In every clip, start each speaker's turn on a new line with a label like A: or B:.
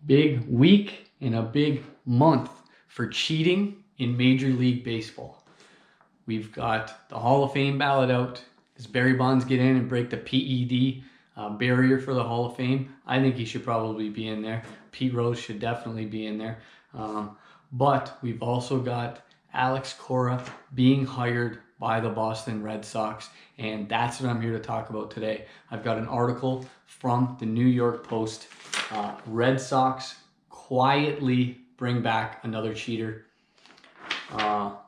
A: Big week and a big month for cheating in Major League Baseball. We've got the Hall of Fame ballot out. Does Barry Bonds get in and break the PED barrier for the Hall of Fame? I think he should probably be in there. Pete Rose should definitely be in there. But we've also got Alex Cora being hired by the Boston Red Sox, and that's what I'm here to talk about today. I've got an article from the New York Post. Red Sox quietly bring back another cheater.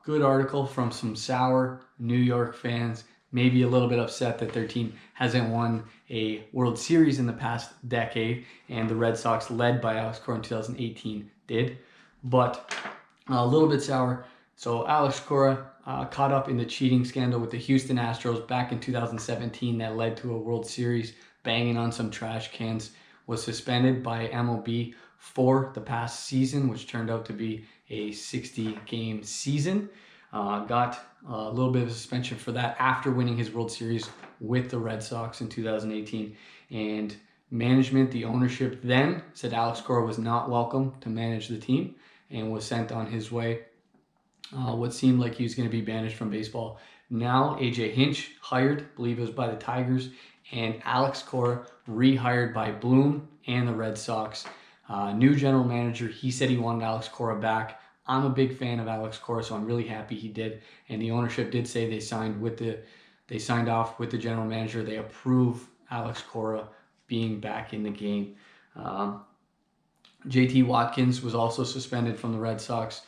A: Good article from some sour New York fans, maybe a little bit upset that their team hasn't won a World Series in the past decade, and the Red Sox, led by Alex Cora in 2018, did. But a little bit sour. So Alex Cora caught up in the cheating scandal with the Houston Astros back in 2017 that led to a World Series, banging on some trash cans, was suspended by MLB for the past season, which turned out to be a 60-game season. Got a little bit of a suspension for that after winning his World Series with the Red Sox in 2018. And management, the ownership then, said Alex Cora was not welcome to manage the team and was sent on his way. What seemed like he was going to be banished from baseball. Now AJ Hinch hired, I believe it was by the Tigers, and Alex Cora rehired by Bloom and the Red Sox. New general manager, he said he wanted Alex Cora back. I'm a big fan of Alex Cora, so I'm really happy he did. And the ownership did say they signed off with the general manager. They approve Alex Cora being back in the game. JT Watkins was also suspended from the Red Sox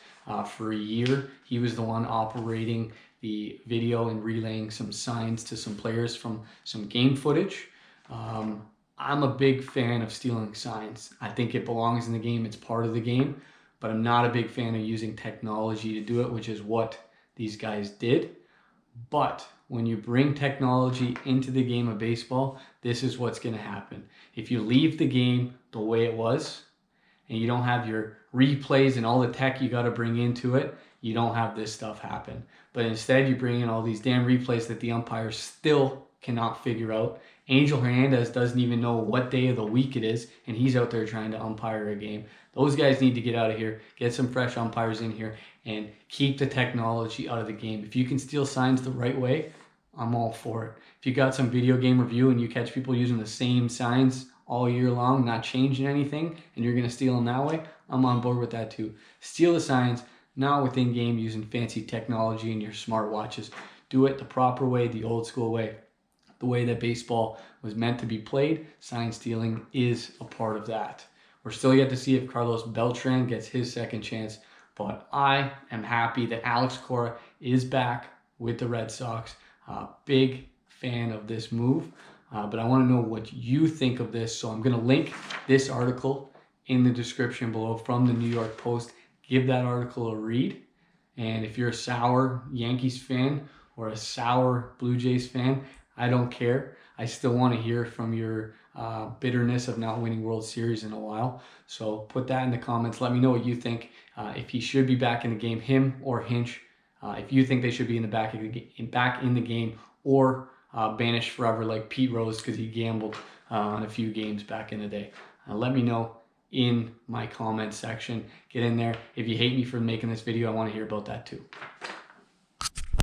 A: for a year. He was the one operating the video and relaying some signs to some players from some game footage. I'm a big fan of stealing signs. I think it belongs in the game. It's part of the game. But I'm not a big fan of using technology to do it, which is what these guys did. But when you bring technology into the game of baseball, this is what's going to happen. If you leave the game the way it was, and you don't have your replays and all the tech you got to bring into it, you don't have this stuff happen. But instead, you bring in all these damn replays that the umpires still cannot figure out. Angel Hernandez doesn't even know what day of the week it is, and he's out there trying to umpire a game. Those guys need to get out of here, get some fresh umpires in here, and keep the technology out of the game. If you can steal signs the right way, I'm all for it. If you got some video game review and you catch people using the same signs all year long, not changing anything, and you're going to steal them that way, I'm on board with that too. Steal the signs, not within game using fancy technology and your smart watches. Do it the proper way, the old school way. The way that baseball was meant to be played. Sign stealing is a part of that. We're still yet to see if Carlos Beltran gets his second chance, but I am happy that Alex Cora is back with the Red Sox. Big fan of this move, but I want to know what you think of this. So I'm going to link this article in the description below from the New York Post. Give that article a read. And if you're a sour Yankees fan or a sour Blue Jays fan, I don't care. I still want to hear from your bitterness of not winning World Series in a while. So put that in the comments. Let me know what you think. If he should be back in the game, him or Hinch. If you think they should be in the back in the game, or banished forever like Pete Rose because he gambled on a few games back in the day. Let me know in my comment section. Get in there. If you hate me for making this video, I want to hear about that too.